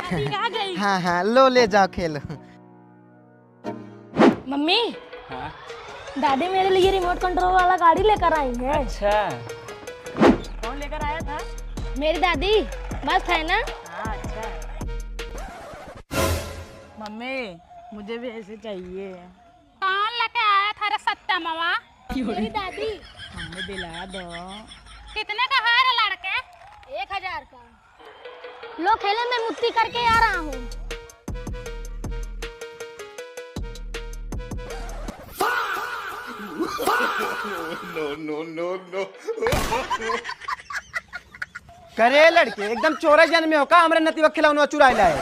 अभी आ गई। हाँ हाँ लो ले जाओ खेलो। मम्मी, हाँ? दादी मेरे लिए रिमोट कंट्रोल वाला गाड़ी लेकर आई है। अच्छा, कौन लेकर आया था? मेरी दादी। मस्त है ना? हाँ अच्छा। मम्मी मुझे भी ऐसे चाहिए। कौन लेके आया था रे सत्या मामा? मेरी दादी। हमें दिला दो। कितने का है रे लड़के? 1000 का। लो खेले, मैं मुट्ठी करके आ रहा हूँ। करे लड़के एकदम चोरा जन में हो का हमरे नतीवा खिलौना चुराए लाए।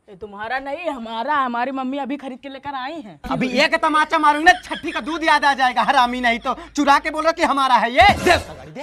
ये तुम्हारा नहीं हमारा, हमारी मम्मी अभी खरीद के लेकर आई है। अभी एक तमाचा मारूंगा ना छठी का दूध याद आ जाएगा। हरामी नहीं तो चुरा के बोलो कि हमारा है ये। दे उसका गाड़ी दे।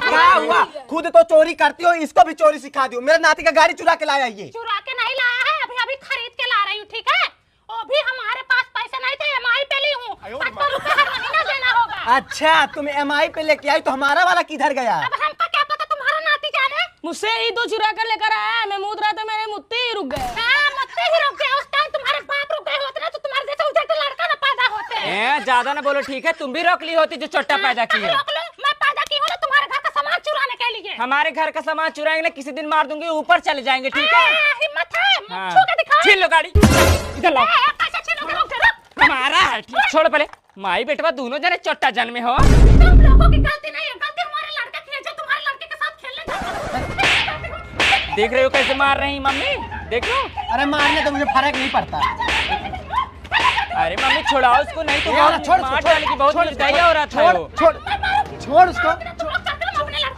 क्या हुआ? खुद तो चोरी करती हो, इसको भी चोरी सिखा दियो। मेरे नाती का गाड़ी चुरा के लाया ये। चुरा के नहीं लाया है, अभी अभी खरीद के ला रही हूँ, ठीक है? वो भी हमारे पास पैसे नहीं थे, EMI पे ली हूँ। 70 रुपए हर महीना देना होगा। अच्छा तुम EMI पे लेके आई तो हमारा वाला किधर गया? अब हमका क्या पता, तुम्हारा नाती जाने। मुझसे ही तो चुरा कर लेकर आया। मैं मूद रहा था, मेरे मुत्ते ही रुक गए। हाँ, मुझसे ही रुक गए। उस टाइम तुम्हारे बाप रुक गए होते ना तो तुम्हारे जैसे उजड़ते लड़का ना पैदा होते। ज्यादा ना बोलो ठीक है। तुम भी रोक ली होती जो चोट्टा पैदा की है। रोक लो, मैं पैदा की हूँ ना तुम्हारे घर का सामान चुराने के लिए। हमारे घर का सामान चुराएंगे ना, किसी दिन मार दूंगी, ऊपर चले जाएंगे, ठीक है? हिम्मत है? हाँ। छू के दिखाओ। छीन लो गाड़ी, इधर लाओ। पैसा छीनोगे, रुक जा, रुक। हमारा है, ठीक। छोड़ पहले। माई बेटवा दोनों जने चोट्टा जन्मे हो। तुम लोगों की गलती नहीं है, गलती हमारे लड़के की है जो तुम्हारे लड़के के साथ खेलने जाता है। देख रहे हो कैसे मार रही मम्मी? देख लो। अरे मारने तो मुझे फर्क नहीं पड़ता। अरे मम्मी छोड़ाओ उसको, नहीं तो छोड़, छोड़, मार छोड़, डाले की बहुत छोड़, निर्दयी हो रहा था छोड़ वो। छोड़ छोड़ उसको।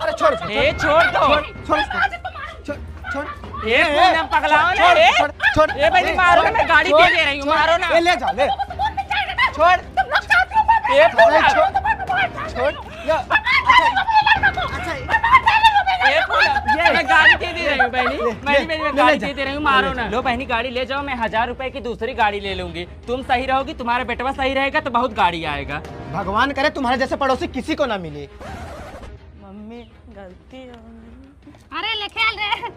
अरे छोड़ ए छोड़ दो। छोड़ उसको। छोड़ छोड़। ए पूनम पगलाओ ना। छोड़, ए छोड़, छोड़। ए भाई मारो ना, मैं गाड़ी दे दे रही हूँ, मारो ना। ये ले जा ले। छोड़। ए पूनम, छोड़। ले। अच्छा ए पूनम, मैं गाड़ी दे दे रही हूँ बहनी। मैं गाड़ी जा। दे दे रही हूँ, मारो ना। लो बहनी गाड़ी ले जाओ, मैं 1000 रुपए की दूसरी गाड़ी ले लूंगी। तुम सही रहोगी, तुम्हारा बेटवा सही रहेगा तो बहुत गाड़ी आएगा। भगवान करे तुम्हारे जैसे पड़ोसी किसी को ना मिले। मम्मी गलती हो गई। अरे ले ख्याल रे,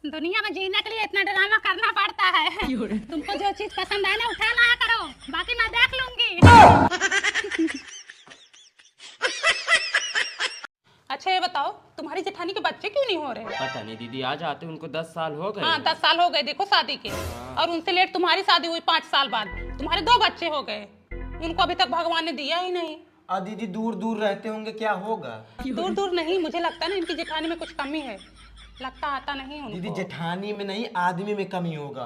दुनिया में जीने के लिए इतना ड्रामा करना पड़ता है। तुमको जो चीज पसंद है ना उठा लाया करो, बाकी मैं देख लूंगी। अच्छा ये बताओ, तुम्हारी जेठानी के बच्चे क्यों नहीं हो रहे? पता नहीं दीदी, आज आते उनको 10 साल हो गए। हाँ 10 साल हो गए देखो शादी के, और उनसे लेट तुम्हारी शादी हुई 5 साल बाद। तुम्हारे 2 बच्चे हो गए, उनको अभी तक भगवान ने दिया ही नहीं। दीदी दूर दूर रहते होंगे, क्या होगा? दूर दूर नहीं, मुझे लगता है ना इनकी जेठानी में कुछ कमी है, लगता आता नहीं दीदी उनको। जेठानी में नहीं, आदमी में कमी होगा।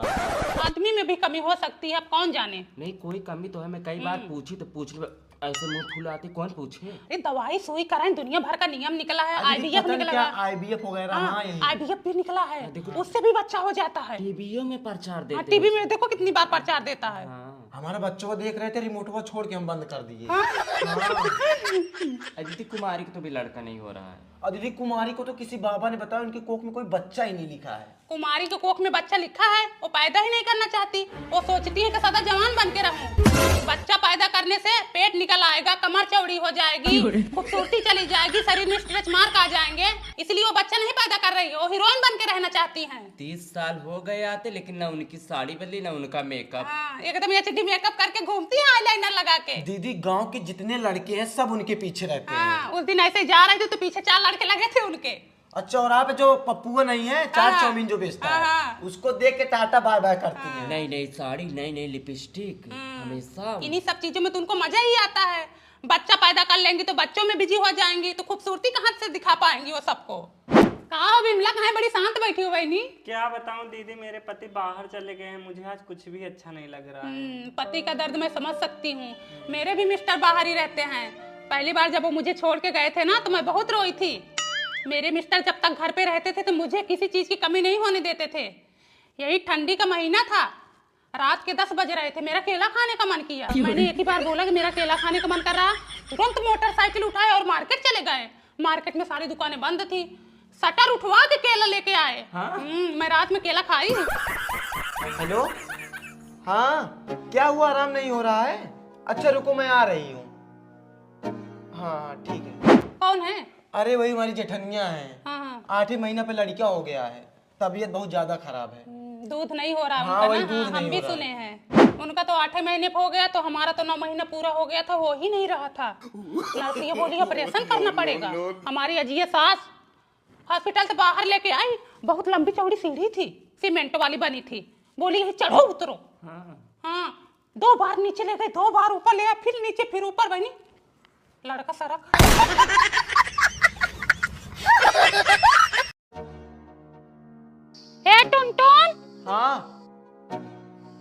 आदमी में भी कमी हो सकती है, अब कौन जाने। नहीं कोई कमी तो है, मैं कई बार पूछी तो पूछ लो, ऐसे मुंह फुलाती कौन पूछे? अरे दवाई सुई कराएं, दुनिया भर का नियम निकला है। IVF निकला है। IVF वगैरह। हाँ, हाँ यही। IVF भी निकला है, उससे भी बच्चा हो जाता है। टीवीओ में प्रचार हाँ, देते टीवी में देखो कितनी बार प्रचार देता है। हाँ। हमारे बच्चों को देख रहे थे, रिमोटवा छोड़ के हम बंद कर दिए। अदिति कुमारी को तो भी लड़का नहीं हो रहा है। और दीदी कुमारी को तो किसी बाबा ने बताया उनके कोख में कोई बच्चा ही नहीं लिखा है। कुमारी के कोख में बच्चा लिखा है, वो पैदा ही नहीं करना चाहती। वो सोचती है कि सदा जवान बन के रहूं। बच्चा पैदा करने से पेट निकल आएगा, कमर चौड़ी हो जाएगी, खूबसूरती चली जाएगी, शरीर में स्ट्रेच मार्क आ जाएंगे, इसलिए वो बच्चा नहीं पैदा कर रही है। वो हीरोइन बन के रहना चाहती हैं। 30 साल हो गए आते, लेकिन ना उनकी साड़ी बदली ना उनका मेकअप। हाँ, एकदम एचडी मेकअप करके घूमती है, आईलाइनर लगा के। दीदी गांव के जितने लड़के हैं सब उनके पीछे रहते हैं। हाँ, उस दिन ऐसे जा रहे थे तो पीछे 4 लड़के लगे थे उनके। और चौराहा पे जो पप्पुआ नहीं है, चाट हाँ। चाउमीन जो बेचता है, हाँ। उसको देख के टाटा बाय बाय करती है। नई नई साड़ी, नई नई लिपस्टिक, हमेशा। इन्हीं सब चीजों में तो उनको मजा ही आता है। बच्चा पैदा कर लेंगी तो बच्चों में बिजी हो जाएंगी, तो खूबसूरती कहाँ से दिखा पाएंगी वो सबको। कहाँ हो बिमला, कहाँ बड़ी शांत बैठी हो बहनी? क्या बताऊं दीदी, मेरे पति बाहर चले गए हैं, मुझे आज कुछ भी अच्छा नहीं लग रहा है। पति का दर्द मैं समझ सकती हूँ, मेरे भी मिस्टर बाहर ही रहते हैं। पहली बार जब वो मुझे छोड़ के गए थे ना तो मैं बहुत रोई थी। मेरे मिस्टर जब तक घर पे रहते थे तो मुझे किसी चीज की कमी नहीं होने देते थे। यही ठंडी का महीना था, रात के 10 बज रहे थे, मेरा केला खाने का मन किया। मैंने एक ही बार बोला कि मेरा केला खाने का मन कर रहा, तुरंत मोटरसाइकिल उठाए और मार्केट चले गए। मार्केट में सारी दुकानें बंद थी, शटर उठवा के केला लेके आए। मैं रात में केला खाई हूँ। हेलो, हाँ क्या हुआ, आराम नहीं हो रहा है? अच्छा रुको मैं आ रही हूँ। हाँ ठीक है। कौन है? अरे वही हमारी जेठनिया है, हाँ 8 महीना पे लड़का हो गया है, तबीयत बहुत ज्यादा खराब है। दूध नहीं हो रहा हाँ, उनका वही ना, दूध हाँ, नहीं हम भी हो रहा सुने हैं। उनका तो 8 महीने हो गया, तो हमारा तो 9 महीना पूरा हो गया था, हो ही नहीं रहा था। नर्स ये बोली ऑपरेशन करना पड़ेगा। हमारी अजिया सास हॉस्पिटल से बाहर लेके आई, बहुत लंबी चौड़ी सीढ़ी थी, सीमेंट वाली बनी थी, बोली यही चढ़ो उतरो। हाँ 2 बार नीचे ले गए, 2 बार ऊपर ले आए, फिर नीचे फिर ऊपर बनी, लड़का सड़क। ए टुनटुन, हाँ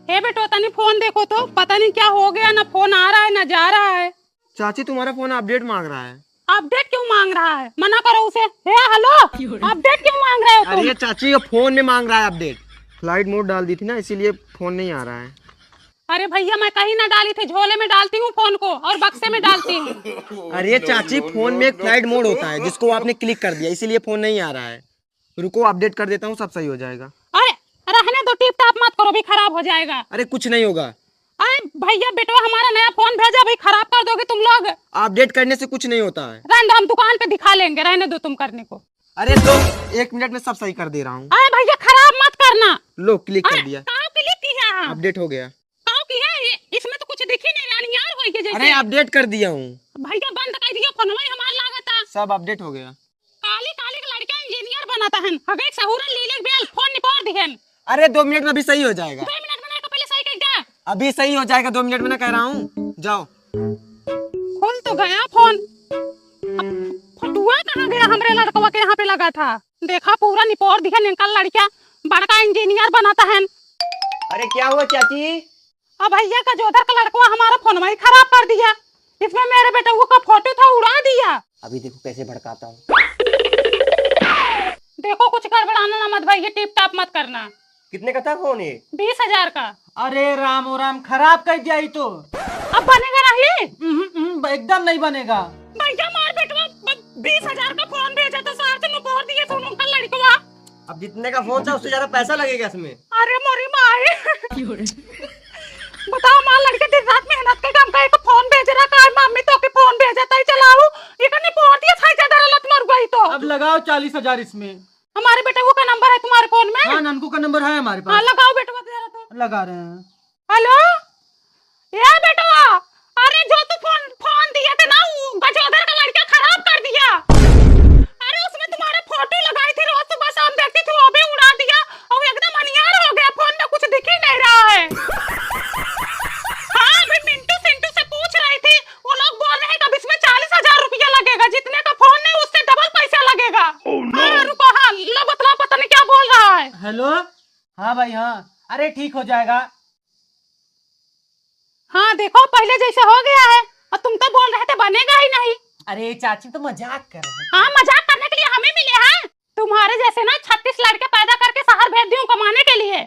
हे बेटो तनी फोन देखो तो, पता नहीं क्या हो गया, ना फोन आ रहा है ना जा रहा है। चाची तुम्हारा फोन अपडेट मांग रहा है। अपडेट क्यों मांग रहा है? मना करो उसे। हे हेलो, अपडेट क्यों मांग रहे हो तुम? अरे चाची ये फोन में मांग रहा है अपडेट, फ्लाइट मोड डाल दी थी ना, इसीलिए फोन नहीं आ रहा है। अरे भैया मैं कहीं ना डाली थी, झोले में डालती हूँ फोन को और बक्से में डालती हूँ। अरे चाची फोन में एक फ्लाइट मोड होता है जिसको आपने क्लिक कर दिया, इसीलिए फोन नहीं आ रहा है। रुको अपडेट कर देता हूँ, सब सही हो जाएगा। अरे रहने दो, टिप टाप मत करो, भी खराब हो जाएगा। अरे कुछ नहीं होगा। अरे भैया बेटो हमारा नया फोन भेजा, भाई खराब कर दोगे तुम लोग। अपडेट करने से कुछ नहीं होता है। रहने दो, हम दुकान पे दिखा लेंगे, रहने दो तुम करने को। अरे तो 1 मिनट में सब सही कर दे रहा हूँ। अरे भैया खराब मत करना। लो क्लिक कर दिया, कहाँ क्लिक किया? अपडेट हो गया। कहाँ किया? इसमें तो कुछ दिख ही नहीं रहा, यार हो गया अरे जैसे। अपडेट कर दिया हूँ, भैया बंद कर दिया फोन, वही हमारा लागत है। सब अपडेट हो गया। काली काली का लड़का इंजीनियर बनाता है, हगे सहूरन लीले बेल फोन निपोर दिहन। अरे 2 मिनट में अभी सही हो जाएगा। 2 मिनट बनाए को पहले सही कर दे। अभी सही हो जाएगा, 2 मिनट में ना कह रहा हूँ। जाओ। खुल तो गया फोन, अब फटुआ कहाँ गया? हमरे लड़कवा के यहाँ पे लगा था, देखा पूरा निपोर दिहन, इनका लड़का बड़का इंजीनियर बनाता है। अरे क्या हुआ चाची? अब भैया का जोधर का लड़कवा हमारा फोन वही खराब कर दिया, इसमें मेरे बेटा का फोटो था उड़ा दिया। अभी देखो कैसे भड़काता हूँ। देखो कुछ गड़बड़ाना ना मत भैया, टिप टाप मत करना। कितने का था फोन ये? 20,000 का। अरे राम ओ राम, खराब कर दिया ही तो। अब बनेगा नहीं? एकदम नहीं बनेगा। भैया मार बेटवा 20,000 का फोन भेजा था, सार से नुपोर दिए थे उनका लड़कवा। अब जितने का फोन था उससे ज्यादा पैसा लगेगा इसमें। अरे मोरी माई, बताओ मां लड़के दिन रात मेहनत के काम का एक फोन भेज रहा का, मम्मी तो के फोन भेजा था चलाओ, ये कने फोन दिया था ज्यादा लत मर गई तो। अब लगाओ 40,000 इसमें। हमारे बेटे का नंबर है तुम्हारे फोन में? हाँ ननकू का नंबर है हमारे हाँ पास। लगाओ बेटवा जरा तो। लगा रहे हैं। हेलो ये बेटवा, अरे जो तू फोन दिया था ना, वो गजोदर का लड़का खराब कर दिया। अरे उसमें तुम्हारे फोटो लगाई थी, रोज सुबह शाम देखती थी, वो भी उड़ा दिया और एकदम अनियार हो गया, फोन में कुछ दिख ही नहीं रहा है। हाँ मैं मिंटू सिंटू से पूछ रही थी, वो लोग बोल रहे हैं कि अब इसमें 40,000 रुपया लगेगा, जितने का फोन नहीं उससे डबल पैसा लगेगा। हाँ रुको, हाँ लो बतलाओ, पता नहीं क्या बोल रहा है। हेलो हाँ भाई हाँ, अरे ठीक हो जाएगा। हाँ देखो पहले जैसे हो गया है, और तुम तो बोल रहे थे बनेगा ही नहीं। अरे चाची तो मजाक कर रहे हैं। हाँ मजाक करने के लिए हमें मिले हैं, तुम्हारे जैसे ना 36 लड़के पैदा करके शहर भेज दी हूँ कमाने के लिए,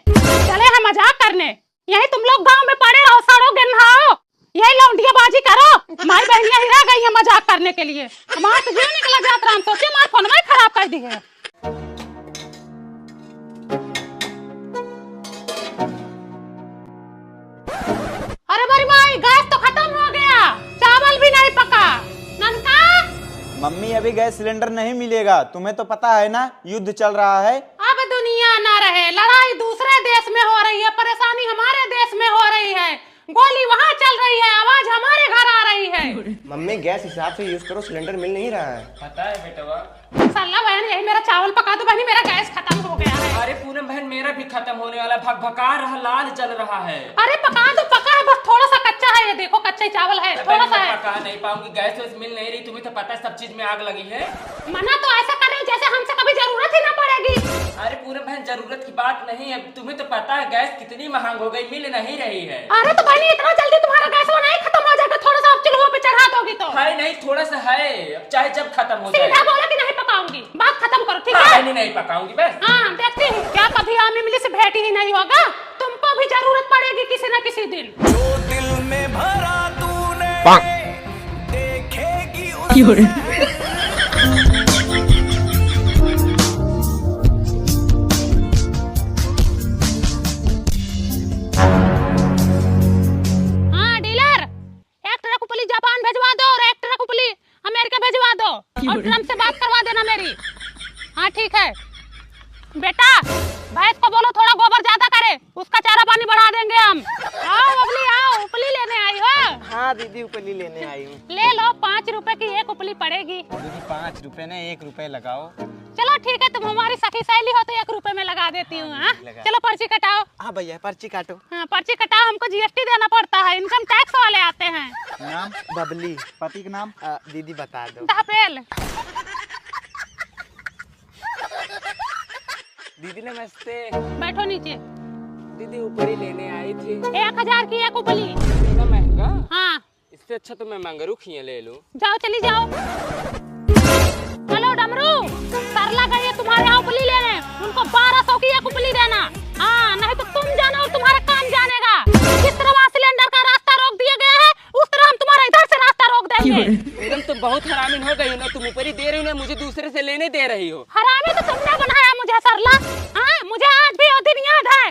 चले हैं मजाक करने। यही तुम लोग गांव में पड़े रहो, सड़ो गिनहाओ, यही लौंडिया बाजी करो। हमारी बहनियां ही रह गई है मजाक करने के लिए, हमारा तो जीव निकला जात राम, सोचे हमारे फोन में खराब कर दी है। अरे बड़ी माई गैस तो खत्म हो गया, चावल भी नहीं पका। ननका मम्मी अभी गैस सिलेंडर नहीं मिलेगा, तुम्हें तो पता है ना युद्ध चल रहा है। अब दुनिया ना रहे, लड़ाई दूसरे देश में हो रही है, परेशानी हमारे देश में हो रही है, गोली वहाँ चल रही है, आवाज हमारे घर आ रही है। मम्मी गैस हिसाब से यूज करो, सिलेंडर मिल नहीं रहा है। पता है बेटवा। सल्ला बहन यही मेरा चावल पका दो बहनी, मेरा गैस खत्म हो गया है। अरे पूनम बहन मेरा भी खत्म होने वाला, भगभगा रहा, लाल जल रहा है। अरे पका दो, पका है बस थोड़ा सा कच्चा है, ये देखो कच्चा ही चावल है, थोड़ा सा है। पका नहीं पाऊंगी, गैस वैस मिल नहीं रही, तुम्हें तो पता है सब चीज में आग लगी है। मना तो ऐसा कर रही हूँ जैसे हमसे कभी जरूरत ही ना पड़ेगी। अरे पूनम बहन जरूरत की बात नहीं है, तुम्हें तो पता है गैस कितनी महंग हो गई, मिल नहीं रही है। अरे तो बहनी इतना जल्दी तुम्हारा गैस वो नहीं खत्म हो जाएगा, थोड़ा सा आप चूल्हे पे चढ़ा दोगी तो। है नहीं थोड़ा सा है, अब चाहे जब खत्म हो जाए। सीधा बोला कि नहीं पकाऊंगी, बात खत्म करो ठीक हाँ, है? नहीं पकाऊंगी बस। हाँ देखती हूँ, क्या कभी आमी मिली से भेंट ही नहीं होगा, तुमको भी जरूरत पड़ेगी किसी न किसी दिन। जो दिल में भरा तूने देखेगी हाँ डीलर, एक ट्रक उपली जापान भेजवा दो और एक ट्रक उपली अमेरिका भेजवा दो, और ट्रम्प से बात करवा देना मेरी। हाँ ठीक है बेटा, भैंस को बोलो थोड़ा गोबर ज्यादा करे, उसका चारा पानी बढ़ा देंगे हम। आओ बबली आओ, उपली लेने आई हो? हाँ दीदी उपली लेने आई हूँ। ले लो, 5 रुपए की एक उपली पड़ेगी। दीदी 5 रुपए ना, 1 रुपए लगाओ। चलो ठीक है, तुम हमारी सखी सहेली हो तो 1 रुपए में लगा देती हूँ। हाँ चलो पर्ची कटाओ। हाँ भैया पर्ची काटो। हाँ पर्ची कटाओ, हमको जीएसटी देना पड़ता है, इनकम टैक्स वाले आते हैं। नाम? बबली। पति का नाम? दीदी बता दो। धापेल। दीदी नमस्ते। बैठो नीचे। दीदी ऊपरी लेने आई थी। 1000 की एक उपली। इतना महंगा? हाँ इससे अच्छा तो मैं मंगरू खिए ले लूं। जाओ चली जाओ। हेलो डमरू, सरला गई है तुम्हारे यहाँ उपली लेने, उनको 1200 की एक उपली देना। हाँ नहीं तो तुम जानो और तुम्हारा कान जानेगा। जिस तरह वहाँ सिलेंडर का रास्ता रोक दिया गया है, उस तरह हम तुम्हारा इधर से रास्ता रोक देंगे। एकदम तुम बहुत हरामी हो गई हो ना, तुम ऊपरी दे रही हो ना, मुझे दूसरे से लेने दे रही हो। हरामी तो तुमने बनाया मुझे सरला। हाँ मुझे आज भी वो दिन याद है